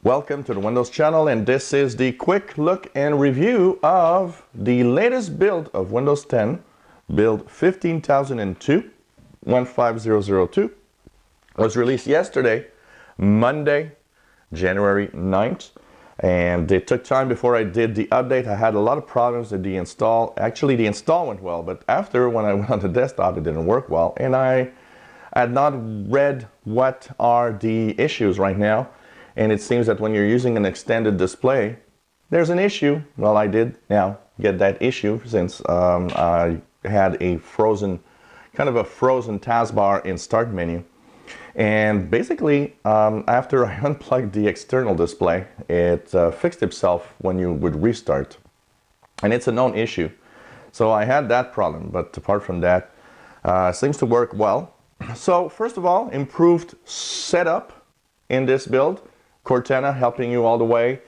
Welcome to the Windows channel, and this is the quick look and review of the latest build of Windows 10, build 15002, 15002. Was released yesterday, Monday, January 9th, and it took time before I did the update. I had a lot of problems with the install. Actually, the install went well, but after, when I went on the desktop, it didn't work well, and I had not read what are the issues right now. And it seems that when you're using an extended display, there's an issue. Well, I did now get that issue since I had a frozen, kind of a frozen taskbar in Start menu. And basically, after I unplugged the external display, it fixed itself when you would restart. And it's a known issue. So I had that problem, but apart from that, seems to work well. So first of all, improved setup in this build. Cortana helping you all the way,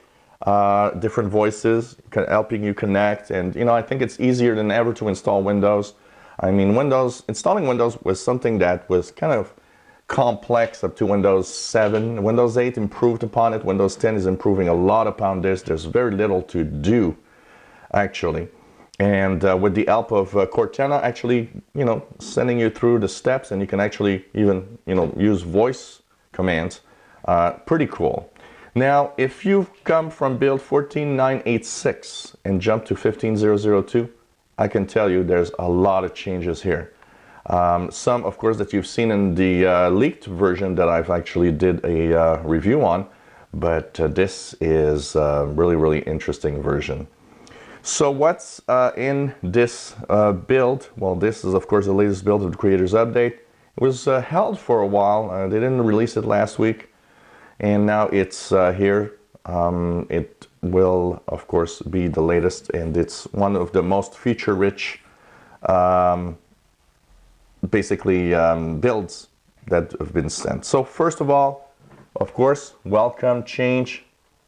different voices helping you connect, and I think it's easier than ever to install Windows. I mean, installing Windows was something that was kind of complex up to Windows 7. Windows 8 improved upon it. Windows 10 is improving a lot upon this. There's very little to do, actually. And with the help of Cortana, actually, sending you through the steps, and you can actually even, use voice commands. Pretty cool. Now, if you've come from build 14986 and jump to 15002, I can tell you there's a lot of changes here. Some, of course, that you've seen in the leaked version that I've actually did a review on, but this is a really, really interesting version. So what's in this build? Well, this is, of course, the latest build of the Creators Update. It was held for a while. They didn't release it last week. And now it's here. It will, of course, be the latest, and it's one of the most feature-rich, builds that have been sent. So first of all, of course, welcome, change,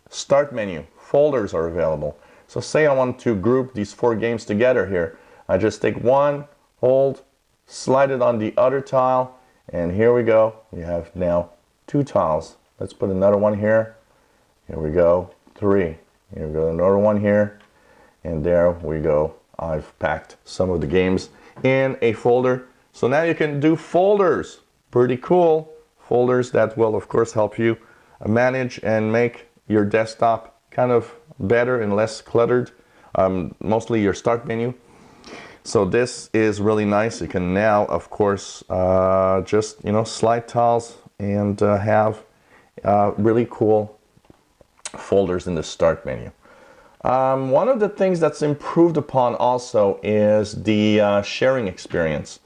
start menu. Folders are available. So say I want to group these 4 games together here. I just take one, hold, slide it on the other tile, and here we go. We have now 2 tiles. Let's put another one here. Here we go. 3. Here we go. Another one here. And there we go. I've packed some of the games in a folder. So now you can do folders. Pretty cool. Folders that will, of course, help you manage and make your desktop kind of better and less cluttered. Mostly your start menu. So this is really nice. You can now, of course, just, slide tiles and have really cool folders in the start menu. One of the things that's improved upon also is the sharing experience.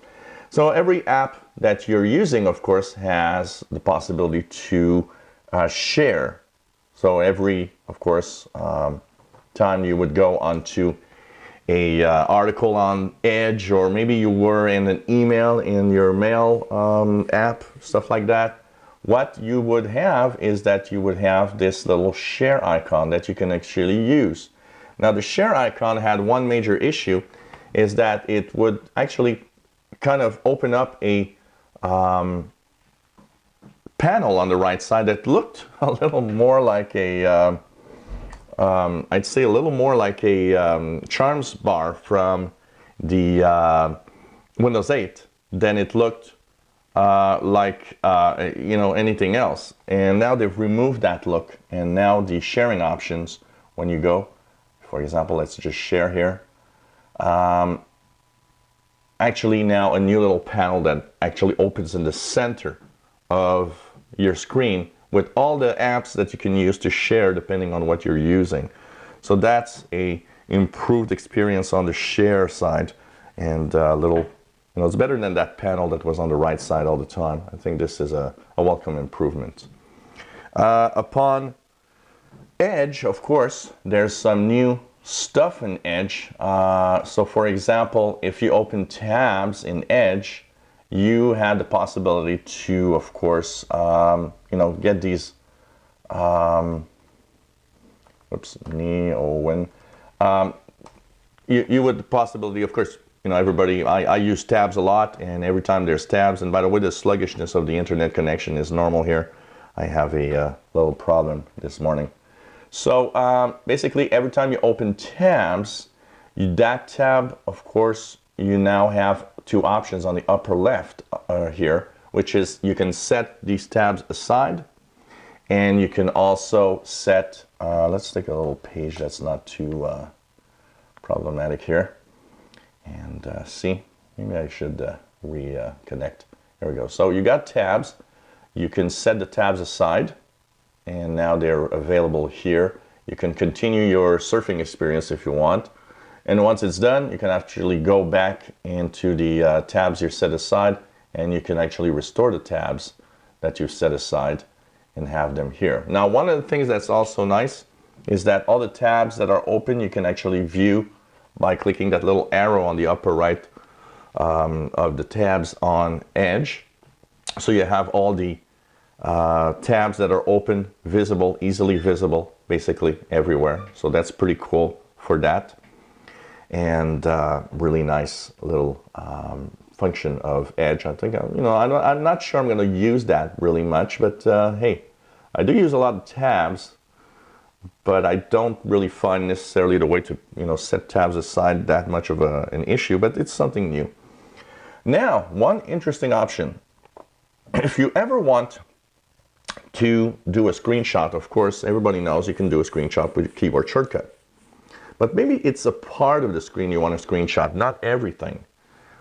So every app that you're using, of course, has the possibility to share. So every, of course, time you would go onto a article on Edge, or maybe you were in an email in your mail app, stuff like that, what you would have is that you would have this little share icon that you can actually use. Now, the share icon had one major issue, is that it would actually kind of open up a panel on the right side that looked a little more like a, I'd say a little more like a charms bar from the Windows 8 than it looked like anything else. And now they've removed that look, and now the sharing options, when you go, for example, let's just share here, actually now a new little panel that actually opens in the center of your screen with all the apps that you can use to share depending on what you're using. So that's a improved experience on the share side, and it's better than that panel that was on the right side all the time. I think this is a welcome improvement. Upon Edge, of course, there's some new stuff in Edge. So for example, if you open tabs in Edge, you had the possibility to, of course, get these, you would the possibility, of course, everybody, I use tabs a lot, and every time there's tabs, and by the way, the sluggishness of the internet connection is normal here. I have a little problem this morning. So basically, every time you open tabs, that tab, of course, you now have two options on the upper left here, which is you can set these tabs aside, and you can also set, let's take a little page that's not too problematic here, and see, maybe I should reconnect. There we go. So you got tabs. You can set the tabs aside, and now they're available here. You can continue your surfing experience if you want. And once it's done, you can actually go back into the tabs you set aside, and you can actually restore the tabs that you set aside and have them here. Now, one of the things that's also nice is that all the tabs that are open, you can actually view by clicking that little arrow on the upper right of the tabs on Edge. So you have all the tabs that are open, visible, easily visible, basically everywhere. So that's pretty cool for that. And really nice little function of Edge. I think, I'm not sure I'm going to use that really much, but hey, I do use a lot of tabs, but I don't really find necessarily the way to, set tabs aside that much of an issue, but it's something new. Now, one interesting option. If you ever want to do a screenshot, of course, everybody knows you can do a screenshot with a keyboard shortcut. But maybe it's a part of the screen you want to screenshot, not everything.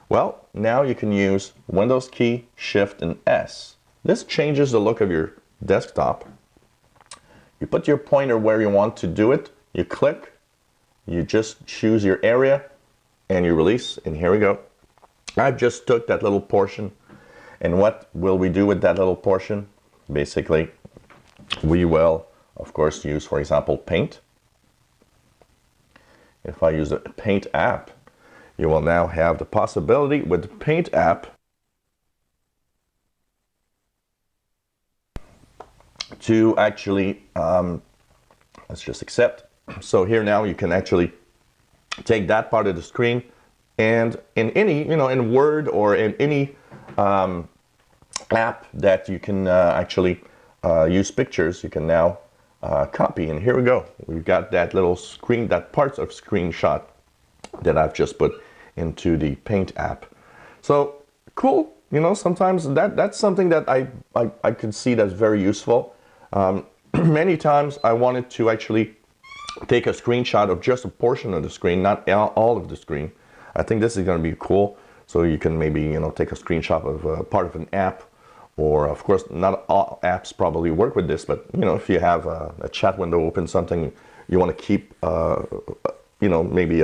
Well, now you can use Windows key, Shift, and S. This changes the look of your desktop. You put your pointer where you want to do it, you click, you just choose your area, and you release, and here we go. I've just took that little portion, and what will we do with that little portion? Basically, we will, of course, use, for example, Paint. If I use the Paint app, you will now have the possibility with the Paint app to actually, let's just accept. So here now you can actually take that part of the screen, and in any, in Word or in any app that you can actually use pictures, you can now copy. And here we go. We've got that little screen, that parts of screenshot that I've just put into the Paint app. So cool. Sometimes that's something that I could see that's very useful. Many times I wanted to actually take a screenshot of just a portion of the screen, not all of the screen. I think this is going to be cool. So you can maybe, take a screenshot of part of an app, or of course, not all apps probably work with this, but if you have a chat window open, something you want to keep, maybe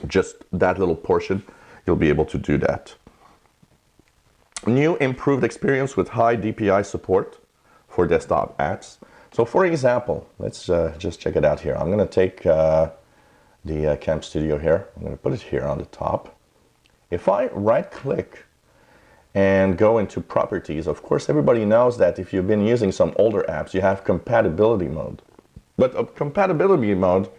just that little portion, you'll be able to do that. New improved experience with high DPI support for desktop apps. So for example, let's just check it out here. I'm going to take the Camp Studio here. I'm going to put it here on the top. If I right click and go into properties, of course everybody knows that if you've been using some older apps, you have compatibility mode. But a compatibility mode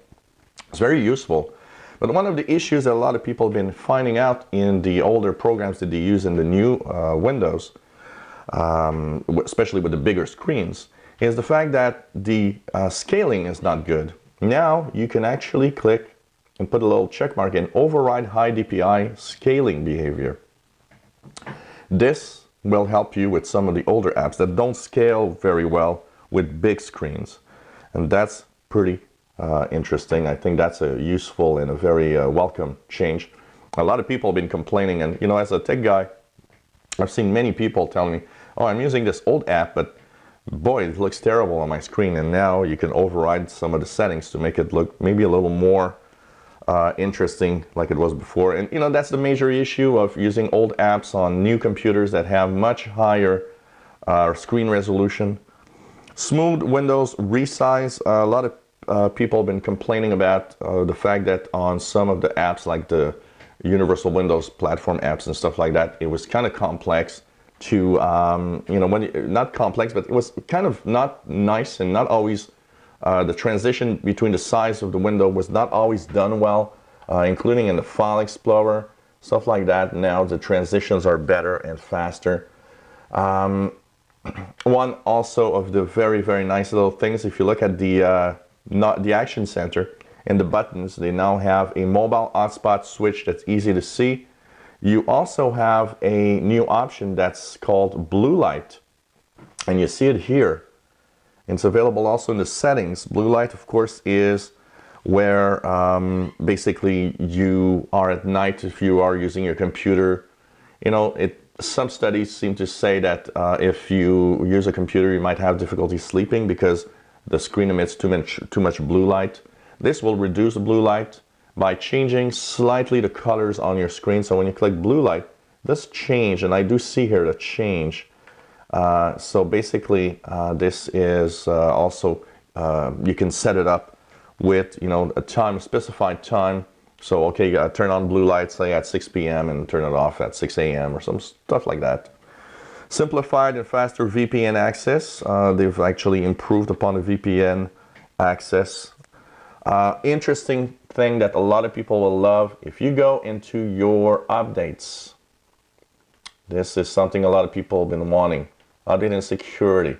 is very useful. But one of the issues that a lot of people have been finding out in the older programs that they use in the new Windows, especially with the bigger screens, is the fact that the scaling is not good. Now you can actually click and put a little check mark and override high DPI scaling behavior. This will help you with some of the older apps that don't scale very well with big screens. And that's pretty interesting. I think that's a useful and a very welcome change. A lot of people have been complaining, and as a tech guy, I've seen many people telling me, oh, I'm using this old app, but boy, it looks terrible on my screen. And now you can override some of the settings to make it look maybe a little more interesting like it was before. And that's the major issue of using old apps on new computers that have much higher screen resolution. Smooth Windows resize. A lot of people have been complaining about the fact that on some of the apps, like the Universal Windows platform apps and stuff like that, it was kind of complex to, not complex, but it was kind of not nice, and not always, the transition between the size of the window was not always done well, including in the File Explorer, stuff like that. Now the transitions are better and faster. One also of the very, very nice little things, if you look at the Action Center and the buttons, they now have a mobile hotspot switch that's easy to see. You also have a new option that's called Blue Light, and you see it here. It's available also in the settings. Blue light, of course, is where basically you are at night if you are using your computer. You know, some studies seem to say that if you use a computer, you might have difficulty sleeping because the screen emits too much blue light. This will reduce the blue light by changing slightly the colors on your screen. So when you click blue light, this change, and I do see here the change. So basically, this is also, you can set it up with, you know, a specified time. So, okay, turn on blue light, say at 6 p.m. and turn it off at 6 a.m. or some stuff like that. Simplified and faster VPN access. They've actually improved upon the VPN access. Interesting thing that a lot of people will love, if you go into your updates, this is something a lot of people have been wanting. Update and security.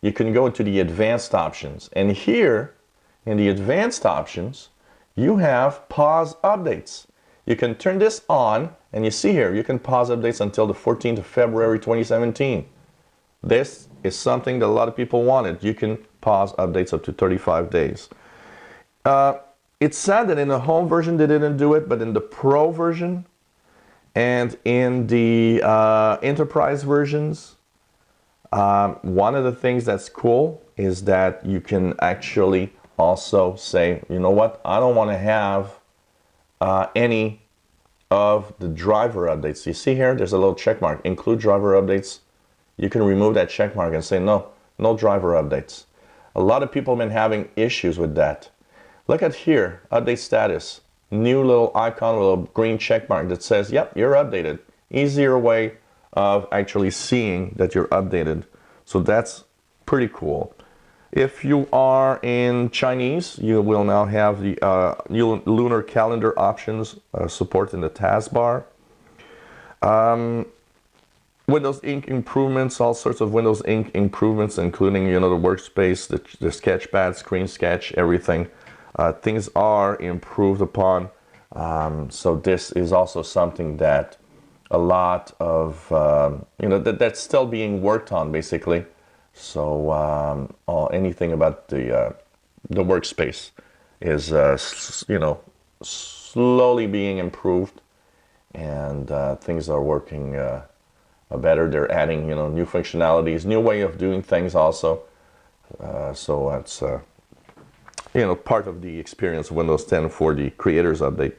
You can go into the advanced options, and here in the advanced options you have pause updates. You can turn this on, and you see here you can pause updates until the 14th of February 2017. This is something that a lot of people wanted. You can pause updates up to 35 days. It's sad that in the home version they didn't do it, but in the pro version and in the enterprise versions, one of the things that's cool is that you can actually also say, you know what, I don't want to have any of the driver updates. You see here, there's a little check mark, include driver updates. You can remove that check mark and say, no driver updates. A lot of people have been having issues with that. Look at here, update status. New little icon, little green check mark that says, yep, you're updated. Easier way of actually seeing that you're updated. So that's pretty cool. If you are in Chinese, you will now have the lunar calendar options support in the taskbar. Windows Ink improvements, all sorts of Windows Ink improvements, including, you know, the workspace, the sketchpad, screen sketch, everything. Things are improved upon. So this is also something that a lot of, you know, that's still being worked on, basically. So anything about the workspace is, you know, slowly being improved, and things are working better. They're adding, you know, new functionalities, new way of doing things also. So that's, you know, part of the experience of Windows 10 for the Creators Update.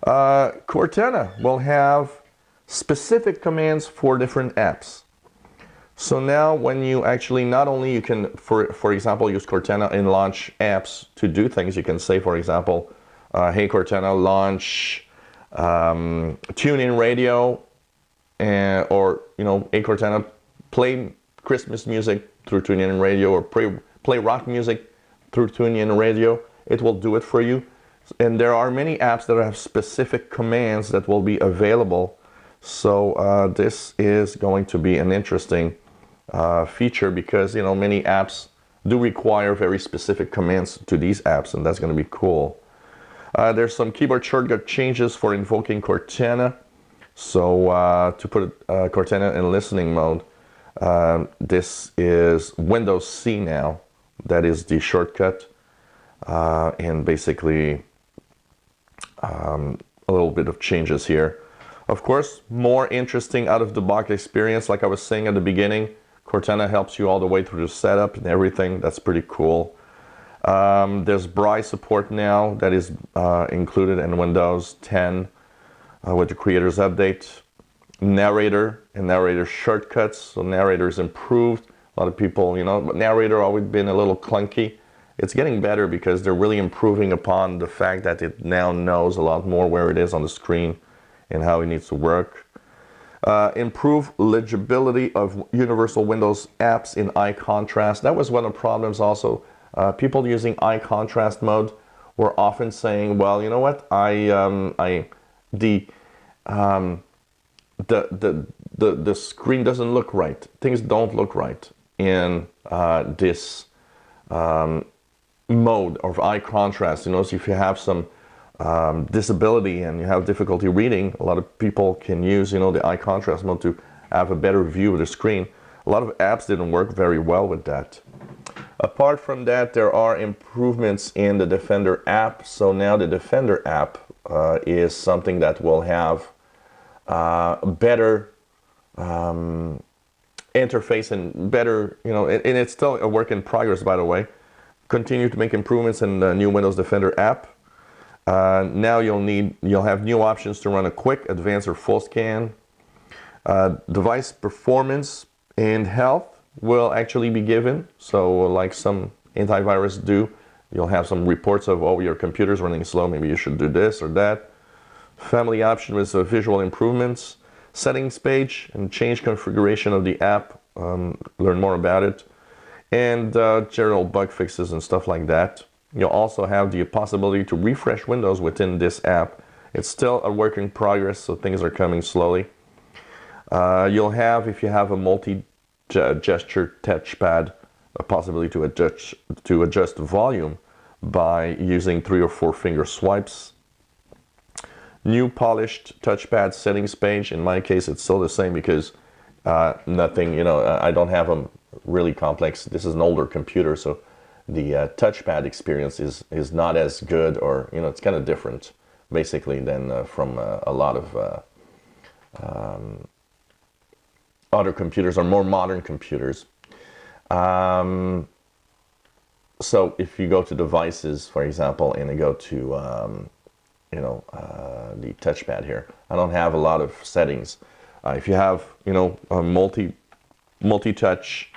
Cortana will have specific commands for different apps. So now when you actually, not only you can, for example, use Cortana in launch apps to do things, you can say, for example, hey Cortana, launch TuneIn Radio, or, you know, hey Cortana, play Christmas music through TuneIn Radio, or play rock music through TuneIn Radio. It will do it for you. And there are many apps that have specific commands that will be available. So this is going to be an interesting feature, because, you know, many apps do require very specific commands to these apps, and that's going to be cool. There's some keyboard shortcut changes for invoking Cortana. So to put Cortana in listening mode, this is Windows C now. That is the shortcut, and basically a little bit of changes here. Of course, more interesting out-of-the-box experience. Like I was saying at the beginning, Cortana helps you all the way through the setup and everything. That's pretty cool. There's Braille support now that is included in Windows 10 with the Creators Update. Narrator and narrator shortcuts. So narrator is improved. A lot of people, you know, but narrator always been a little clunky. It's getting better because they're really improving upon the fact that it now knows a lot more where it is on the screen and how it needs to work. Improve legibility of Universal Windows apps in eye contrast. That was one of the problems also. People using eye contrast mode were often saying, well, you know what, the the screen doesn't look right. Things don't look right in this mode of eye contrast. You know, so if you have some disability and you have difficulty reading, a lot of people can use, you know, the eye contrast mode to have a better view of the screen. A lot of apps didn't work very well with that. Apart from that, there are improvements in the Defender app. So now the Defender app is something that will have better interface and better, you know, and it's still a work in progress, by the way. Continue to make improvements in the new Windows Defender app. Now you'll have new options to run a quick, advanced, or full scan. Device performance and health will actually be given. So like some antivirus do, you'll have some reports of, oh, your computer's running slow, maybe you should do this or that. Family option with visual improvements. Settings page and change configuration of the app, learn more about it. And general bug fixes and stuff like that. You'll also have the possibility to refresh Windows within this app. It's still a work in progress, so things are coming slowly. You'll have, if you have a multi-gesture touchpad, a possibility to adjust volume by using 3 or 4 finger swipes. New polished touchpad settings page. In my case, it's still the same because nothing, you know, I don't have a really complex, this is an older computer, so the touchpad experience is not as good, or, you know, it's kind of different basically than from a lot of other computers or more modern computers. So if you go to devices, for example, and you go to the touchpad here, I don't have a lot of settings. If you have, you know, a multi-touch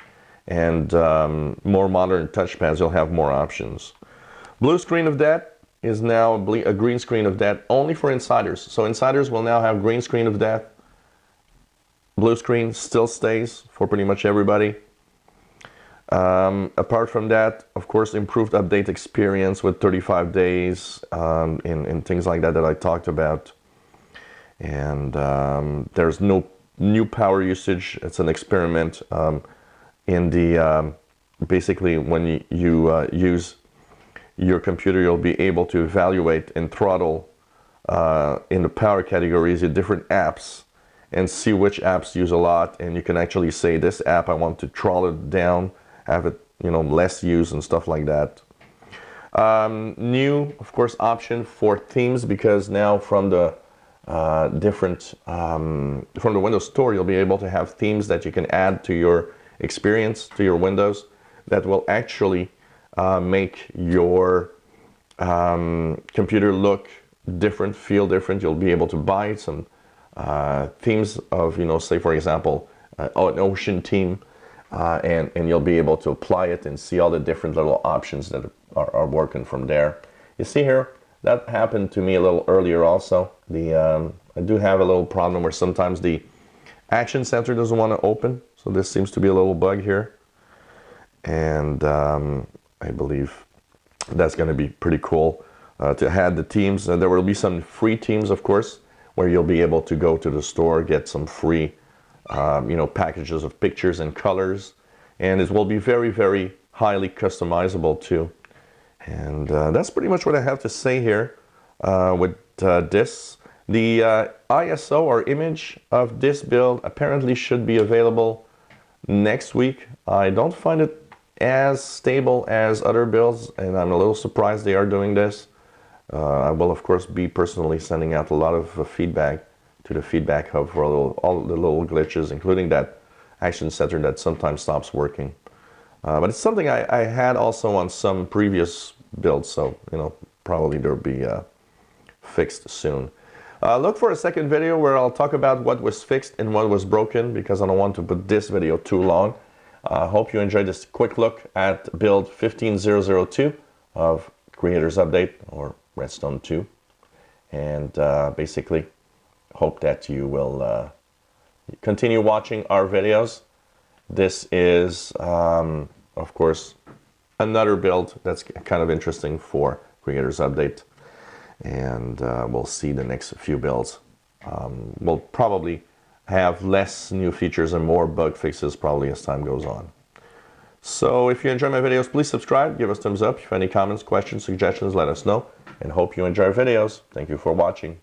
and more modern touchpads, you'll have more options. Blue screen of death is now a green screen of death only for insiders. So insiders will now have green screen of death. Blue screen still stays for pretty much everybody. Apart from that, of course, improved update experience with 35 days in things like that I talked about. And there's no new power usage. It's an experiment in the basically when you use your computer, you'll be able to evaluate and throttle in the power categories your different apps and see which apps use a lot, and you can actually say, this app I want to throttle it down, have it, you know, less use and stuff like that. New, of course, option for themes, because now from the from the Windows Store, you'll be able to have themes that you can add to your experience, to your Windows, that will actually make your computer look different, feel different. You'll be able to buy some themes of, you know, say for example, an ocean theme, and you'll be able to apply it and see all the different little options that are working from there. You see here, that happened to me a little earlier also. I do have a little problem where sometimes the Action Center doesn't want to open, so this seems to be a little bug here. And I believe that's going to be pretty cool to add the themes. And there will be some free themes, of course, where you'll be able to go to the store, get some free you know, packages of pictures and colors, and it will be very, very highly customizable too. And that's pretty much what I have to say here with this. The ISO or image of this build apparently should be available next week. I don't find it as stable as other builds, and I'm a little surprised they are doing this. I will, of course, be personally sending out a lot of feedback to the feedback hub for all the little glitches, including that Action Center that sometimes stops working. But it's something I had also on some previous builds, so, you know, probably they'll be fixed soon. Look for a second video where I'll talk about what was fixed and what was broken, because I don't want to put this video too long. I hope you enjoyed this quick look at build 15002 of Creators Update, or Redstone 2. And basically, hope that you will continue watching our videos. This is, of course, another build that's kind of interesting for Creators Update. And we'll see the next few builds. We'll probably have less new features and more bug fixes probably as time goes on. So if you enjoy my videos, please subscribe, give us thumbs up. If you have any comments, questions, suggestions, let us know. And hope you enjoy our videos. Thank you for watching.